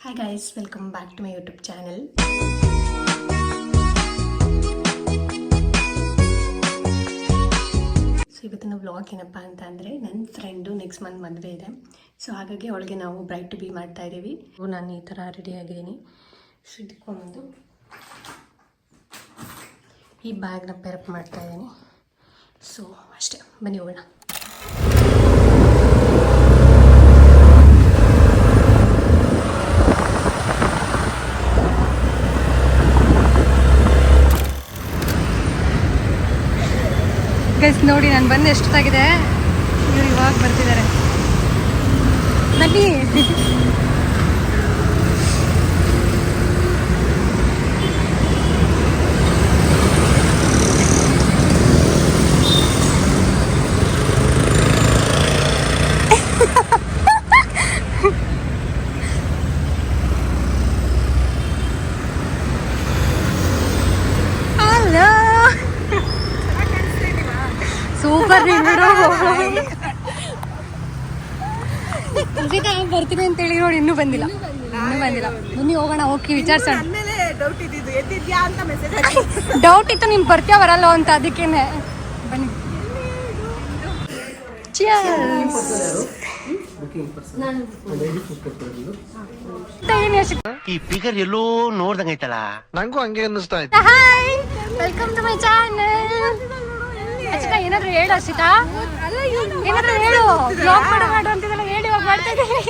Hi guys, welcome back to my YouTube channel. So ಇವತ್ತಿನ vlog ಏನಪ್ಪ ಅಂತ ಅಂದರೆ, ನನ್ನ ಫ್ರೆಂಡು ನೆಕ್ಸ್ಟ್ ಮಂತ್ ಮದುವೆ ಇದೆ. ಸೊ ಹಾಗಾಗಿ ಅವಳಿಗೆ ನಾವು ಬ್ರೈಡ್ ಟು ಬಿ ಮಾಡ್ತಾ ಇದ್ದೀವಿ. ನಾನು ಈ ಥರ ರೆಡಿ ಆಗಿದ್ದೀನಿ. ಸೊ ಇದಕ್ಕೊಂದು ಈ ಬ್ಯಾಗ್ನ ಪೇರಪ್ ಮಾಡ್ತಾ ಇದ್ದೀನಿ. ಸೊ ಅಷ್ಟೇ, ಬನ್ನಿ ಹೋಗೋಣ. ಗೈಸ್ ನೋಡಿ, ನಾನು ಬಂದು ಎಷ್ಟೊತ್ತಾಗಿದೆ, ಇವ್ರು ಇವಾಗ ಬರ್ತಿದ್ದಾರೆ. ಬನ್ನಿ. ಸೂಪರ್ ಬರ್ತೀನಿ ಅಂತ ಹೇಳಿ ನೋಡಿ, ಇನ್ನೂ ಬಂದಿಲ್ಲ. ಬನ್ನಿ ಹೋಗೋಣ, ಹೋಗಿ ವಿಚಾರಿಸೋಣ. ಡೌಟ್ ಇತ್ತು ನಿಮ್ಗೆ ಬರ್ತೀಯ ಬರಲ್ಲ ಅಂತ, ಅದಕ್ಕೇನೆ. ಬನ್ನಿ. ಈ ಫಿಗರ್ ಎಲ್ಲೋ ನೋಡ್ದಂಗೈತಲ್ಲ, ನಂಗೂ ಹಂಗೆ ಅನ್ನಿಸ್ತಾ ಇತ್ತು. Hi, welcome to my channel. Achita, ಏನಾದ್ರು ಹೇಳು ಅಚ್ಚಿತಾ, ಏನಾದ್ರು ಹೇಳು. ಬ್ಲಾಗ್ ಮಾಡು ಅಂತಿದ್ದಲ್ಲ, ಹೇಳಿ ಇವಾಗ ಮಾಡ್ತಾ ಇದ್ದೀವಿ.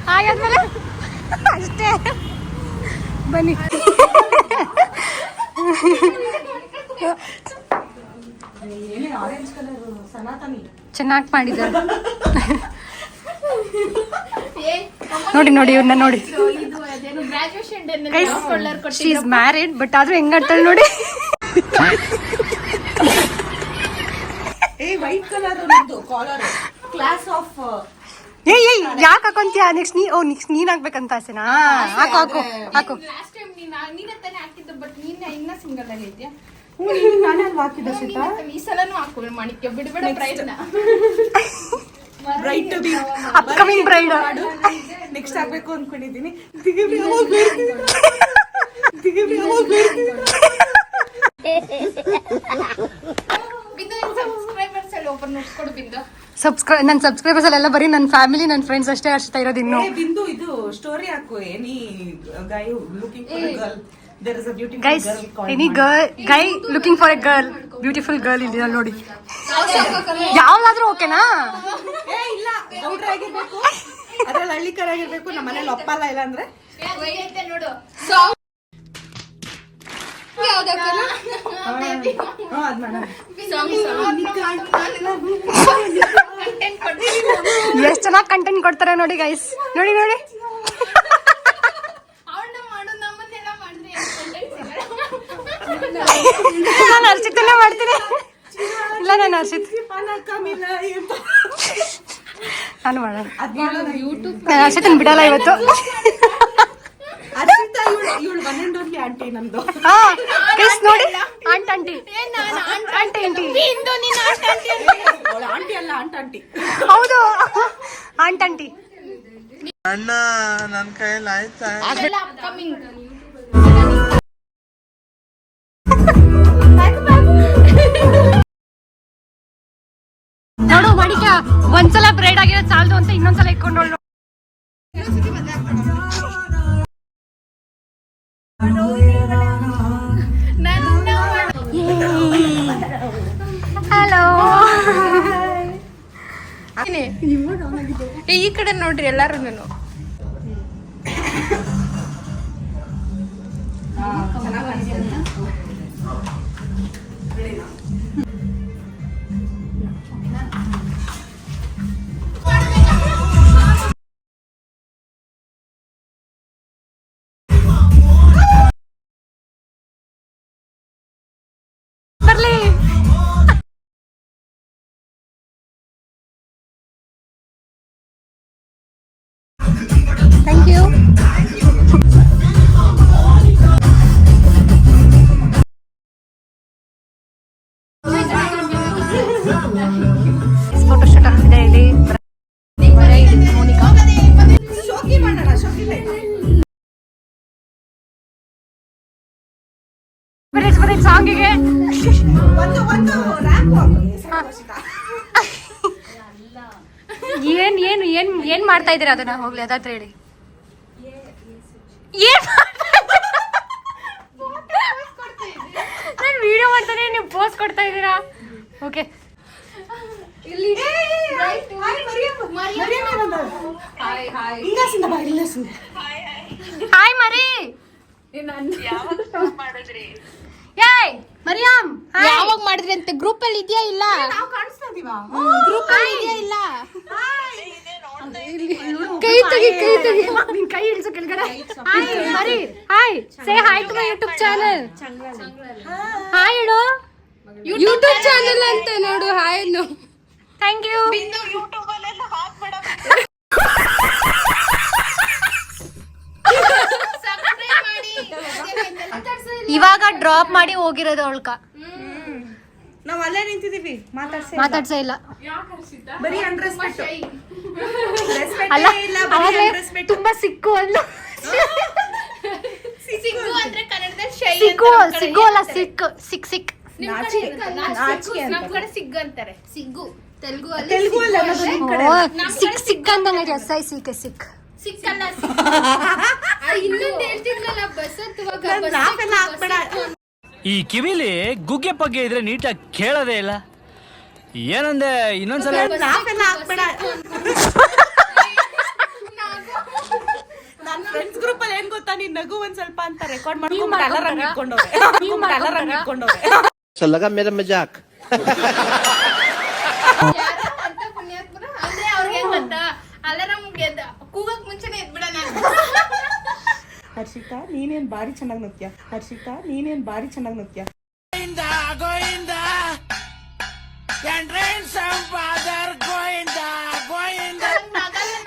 ಹಾಗಾದ್ಮೇಲೆ ಅಷ್ಟೇ, ಬನ್ನಿ. ಚೆನ್ನಾಗಿ ಮಾಡಿದ್ದಾರೆ ನೋಡಿ. ನೋಡಿ ಇವ್ರನ್ನ ನೋಡಿ. ಶಿ ಇಸ್ ಮ್ಯಾರಿಡ್, ಬಟ್ ಆದ್ರೂ ಹೆಂಗಾಡ್ತಾಳೆ ನೋಡಿ. White colour collar class off. ಯಾಕೆ ಹಾಕೊಂತೀಯ? ನೆಕ್ಸ್ಟ್ ನೆಕ್ಸ್ಟ್ ನೀನ್ ಹಾಕ್ಬೇಕಂತ ಆಸೆನಾ? ಹಾಕು ಹಾಕು ಹಾಕು. ಲಾಸ್ಟ್ ಟೈಮ್ ನೀನೇ ತಾನೇ ಹಾಕಿದ್ದು, ಬಟ್ ನೀನ್ ಇನ್ನ ಸಿಂಗಲ್ ಆಗಿ ಇದೆಯಾ? ನಾನೇ ಅಲ್ವಾ ಹಾಕಿದ್ದೆ ಸೀತಾ? ಈ ಸಲನೂ ಹಾಕು ಮಾಣಿಕ್ಯ, ಬಿಡಬೇಡ ಬ್ರೈಡ್ನ. Bride to be upcoming bride next ಆಗ್ಬೇಕು ಅನ್ಕೊಂಡಿದ್ದೀನಿ. ನನ್ನ ಸಬ್ಸ್ಕ್ರೈಬರ್ಸ್ ಅಲ್ಲೆಲ್ಲ ಬರೀ ನನ್ನ ಫ್ಯಾಮಿಲಿ, ನನ್ನ ಫ್ರೆಂಡ್ಸ್ ಅಷ್ಟೇ ಅರ್ಸ್ತಾ ಇರೋದು. ಇನ್ನು ಬಿಂದು ಇದು ಸ್ಟೋರಿ ಹಾಕು. Any guy looking for a girl, there is a beautiful guys, girl. Any guy looking for a girl, beautiful girl ಇದೆ ನೋಡಿ. ಯಾವ್ದಾದ್ರೂ ಓಕೆನಾ? ಇಲ್ಲ, ಗೌಡ್ರ ಆಗಿರ್ಬೇಕು, ಅದ್ರಲ್ಲಿ ಹಳ್ಳಿಕರ್ ಆಗಿರ್ಬೇಕು. ನಮ್ಮ ಮನೇಲಿ ಒಪ್ಪಲ್ಲ, ಇಲ್ಲ ಅಂದ್ರೆ ನೋಡು. ಎಷ್ಟ್ ಚೆನ್ನಾಗಿ ಕಂಟೆಂಟ್ ಕೊಡ್ತಾರೆ ನೋಡಿ ಗೈಸ್. ನೋಡಿ ನೋಡಿ, ನಾನು ಹರ್ಷಿತನೇ ಮಾಡ್ತೀನಿ. ಇಲ್ಲ, ನಾನು ನಾನು ಮಾಡೋಣ. ನಾನು ಹರ್ಷಿತನ್ ಬಿಡಲ್ಲ ಇವತ್ತು. ಇವಳು ಒನ್ ಅಂಡ್ ಓನ್ಲಿ ಆಂಟಿ ನಮ್ದು. ನೋಡಿ, ಆಂಟಿ ಆಂಟಿ ಅಲ್ಲ, ಆಂಟಿ. ಹೌದು, ಆಂಟಿ. ಅಣ್ಣ ನನ್ ಕೈಯಲ್ಲಿ ಆಯ್ತಾ? ನೋಡು ಮಡಿಕ, ಒಂದ್ಸಲ ಬ್ರೈಡ್ ಆಗಿರೋ ಸಾಲದು ಅಂತ ಇನ್ನೊಂದ್ಸಲ ಇಟ್ಕೊಂಡೋಳು. ಹಲೋ, ಈ ಕಡೆ ನೋಡ್ರಿ ಎಲ್ಲಾರು. ಬರ್ಲಿ. ಮಾಡ್ಬೇಕು ಸಾಂಗಿಗೆ. ಏನ್ ಏನ್ ಏನ್ ಏನ್ ಮಾಡ್ತಾ ಇದೀರಾ ಅದನ್ನ ಹೋಗ್ಲಿ ಅದಾತ್ರ ಹೇಳಿ. ಏನ್ ನಾನು ವಿಡಿಯೋ ಮಾಡ್ತಾನೆ ನೀವು ಪೋಸ್ಟ್ ಕೊಡ್ತಾ ಇದ್ದೀರಾ. ಓಕೆ ಹಾಯ್ ಮರಿ. ಏಯ್ ಮರಿಯಂ ಯಾವಾಗ ಮಾಡಿದ್ರಿ ಅಂತ ಗ್ರೂಪ್ ಅಲ್ಲಿ ಇದೆಯಾ ಇಲ್ಲ? ಗ್ರೂಪ್ ಅಲ್ಲಿ ಇದೆಯಾ ಇಲ್ಲ? ಕೈ ತೆಗಿ ನಿನ್ ಕೈ ಇಳಿಸು ಕೆಳಗಡೆ. ಹಾಯ್ ಮರಿ hi say hi to my YouTube channel. Hi ಹೇಳು. ಯೂಟ್ಯೂಬ್ ಚಾನೆಲ್ ಅಂತ ನೋಡು. ಹಾಯ್ ನು. Thank you. ಇವಾಗ ಡ್ರಾಪ್ ಮಾಡಿ ಹೋಗಿರೋದು ಅವಳ್ಕ. ನಾವ್ ಅಲ್ಲೇ ನಿಂತಿದೀವಿ ಮಾತಾಡ್ಸೇ ಇಲ್ಲ. ಬರೀ ಅಂಡರ್ಸ್ಪೆಕ್ಟ್ ಅಲ್ಲ ಅವಾಗ್ಲೇ ತುಂಬಾ ಸಿಕ್ಕು ಅಲ್ಲ. ಸಿಗ್ಗು ಅಂದ್ರೆ ಕನ್ನಡದಲ್ಲಿ ಶೈ ಸಿಕ್ಕು ಸಿಕ್ಕು ಅಲ್ಲ ಸಿಕ್ ಸಿಕ್ ಸಿಕ್. ನಮ್ ಕಡೆ ಸಿಗ್ಗು ಅಂತಾರೆ. ಸಿಗ್ಗು ತೆಲುಗು ಅಲ್ಲಿ ಸಿಕ್ ಸಿಕ್ ಅಂದಂಗೆ ಎಸ್ಐ ಸಿಕ್ ಸಿಕ್ ಸಿಕ್ಕಲ್ಲ. ಇನ್ನೊಂದು ಹೇಳ್ತಿದ್ನಲ್ಲ ಬಸ್ ಹತ್ತುವಾಗ ಈ ಕಿವಿಲಿ ಗುಗ್ಗೆ ಪಗ್ಗೆ ಇದ್ರೆ ನೀಟಾಗಿ ಕೇಳೋದೇ ಇಲ್ಲ. ಏನಂದೆ ಇನ್ನೊಂದ್ಸಲ. ನನ್ನ ಫ್ರೆಂಡ್ಸ್ ಗ್ರೂಪ್ ಅಲ್ಲಿ ಏನ್ ಗೊತ್ತಾ, ನೀನ್ ನಗು ಒಂದ್ ಸ್ವಲ್ಪ ಅಂತ ರೆಕಾರ್ಡ್ ಮಾಡ್ಕೊಂಡು ಅಲಾರಾಮ್ ಇಟ್ಕೊಂಡವ್ರೆ. ಸೊ ಲಗ ಮೇರಾ ಮಜಾಕ್. ಅಂತ ಪುಣ್ಯಾತ್ಮರ ಅಂದ್ರೆ ಅವ್ರಿಗೆ ಏನ್ ಗೊತ್ತಾ, ಅಲಾರಾಮ್ ಕೂಗಕ್ ಮುಂಚೆನೆ ಎದ್ಬಿಡ ನಾನು. ಹರ್ಷಿತಾ ನೀನೇನ್ ಬಾರಿ ಚೆನ್ನಾಗ್ ನೃತ್ಯ.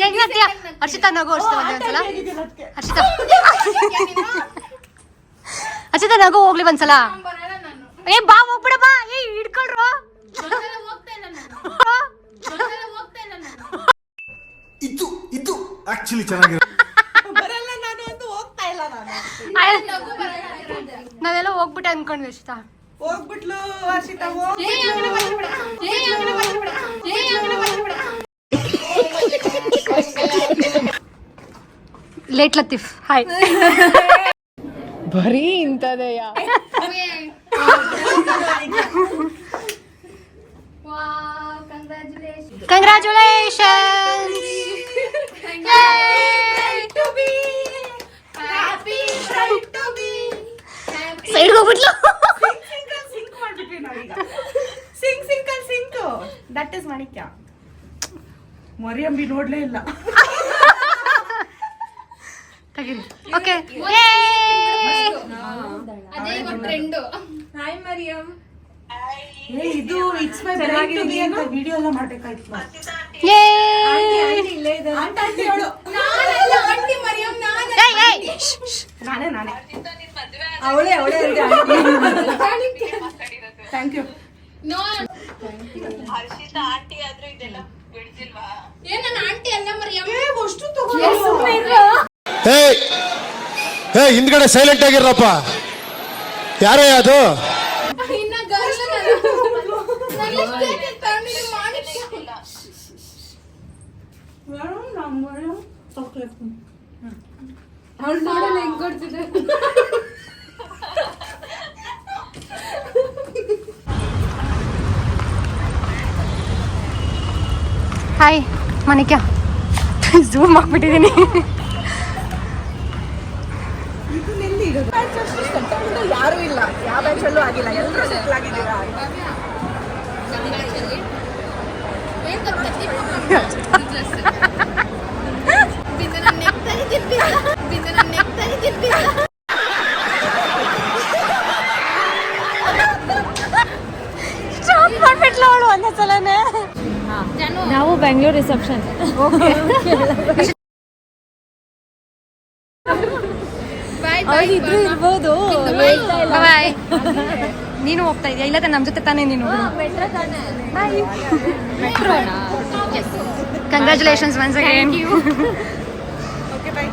ಹೆಂಗ್ ನತ್ಯ ಹರ್ಷಿತಾ ನಗು ಒಂದ್ಸಲ. ಹರ್ಷಿತಾ ಹರ್ಷಿತಾ ನಗು ಹೋಗ್ಲಿ ಒಂದ್ಸಲ. ಬರಲ್ಲ ನಾನು. ಏ ಬಾ ಹೋಗ್ಬಿಡ ಬಾ. ಏ ಹಿಡ್ಕೊಳ್ರು. ಹೋಗ್ತಾ ಇಲ್ಲ ನಾನು. ಇದು ಆಕ್ಚುಲಿ ಚೆನ್ನಾಗಿರೋ. ಬರಲ್ಲ ನಾನು ಅಂತ ಹೋಗ್ತಾ ಇಲ್ಲ ನಾನು. ನಾವೆಲ್ಲ ಹೋಗ್ಬಿಟ್ಟೆ ಅನ್ಕೊಂಡ್ವಿ ಹರ್ಷಿತಾ. ಹೋಗ್ಬಿಟ್ಲು ಹರ್ಷಿತಾ. Late Latif hi. ಬರೀ ಇಂತದೆಯ. ಕಂಗ್ರಾಚುಲೇಷನ್. ಸೈಡ್ ಹೋಗ್ಬಿಟ್ಲು. ಸಿಂಕ್ ಮಾಡ್ಬಿಟ್ವಿ ನಾವೀಗ. ಸಿಂಕ್ ದಟ್ ಇಸ್ ಮಾಣಿಕ್ಯ. ಮರಿಯಂಬಿ ನೋಡ್ಲೇ ಇಲ್ಲ. ತೆಗೀರಿ. ಓಕೆ ಅದೇ ಇವಾಗ ಟ್ರೆಂಡು. ಇದು it's my bright to be ಅಂತ ವಿಡಿಯೋ ಎಲ್ಲ ಮಾಡ್ಬೇಕಾಯ್ತು. ಯೇ. ನಾನಲ್ಲ ಆಂಟಿ ಮರಿಯಂ, ಏಯ್ ಏಯ್ ನಾನೇ ಅವಳೇ ಥ್ಯಾಂಕ್ ಯು. ನೋ ಏನ್ ನನ್ನ ಆಂಟಿ ಅಲ್ಲ ಮರಿಯಂ. ಅಷ್ಟು ತಗೊಂಡು ಹೇ ಹಿಂದ್ಗಡೆ ಸೈಲೆಂಟ್ ಆಗಿರಪ್ಪ. ಯಾರೇ ಅದು? ಇನ್ನ ಗರ್ಲ್ ಅವ್ಳು ನೋಡಲ್ಲ ಹೆಂಗ್ ಕೊಡ್ತಿದ್ದೆ. ಹಾಯ್ ಮನಿಕ್ಯ. ಝೂಮ್ ಮಾಡ್ಬಿಟ್ಟಿದ್ದೀನಿ. ಯಾರು ಇಲ್ಲ, ಯಾವ ಬ್ಯಾಚಲ್ಲೂ ಆಗಿಲ್ಲ, ಎಲ್ಲರೂ ಸೆಟ್ಲ್ ಆಗಿದ್ದೀರಾ. ಏನ್ ಗೊತ್ತಾ ಬಿಂದು ನನ್ನ ನೆಕ್ತಾಗಿ ತಿರ್ಪಿಲ್ಲ. ಸ್ಟಾಪ್ ಮಾಡ್ಬಿಟ್ಲ ಅವಳು ಒಂದೇ ಸಲನೇ. ನಾವು ಬೆಂಗಳೂರು ರಿಸೆಪ್ಷನ್. ಬಾಯ್ ಇದ್ರು ಇರ್ಬೋದು. ಬಾಯ್. ನೀನು ಹೋಗ್ತಾ ಇದೀಯಾ? ಇಲ್ಲ ನಮ್ಮ ಜೊತೆ ತಾನೇ ನೀನು. Congratulations once again. Okay bye.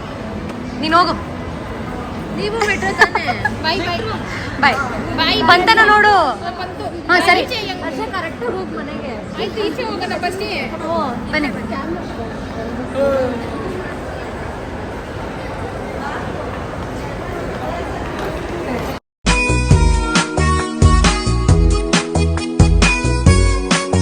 ನೀನು ಹೋಗು. ನೀವು ಮೆಟ್ರೋ ತಾನೆ ಬಾಯ್ ಬಾಯ್ ಬಾಯ್ ಬಾಯ್ ಬಂತನ ನೋಡು. ಬಂತು. ಹಾ ಸರಿ ಅಷ್ಟೇ ಕರೆಕ್ಟ್ ಹೋಗಿ ಮನೆಗೆ. ಆಯ್ತು ಈಚೆ ಹೋಗೋಣ ಬನ್ನಿ. ಬನ್ನಿ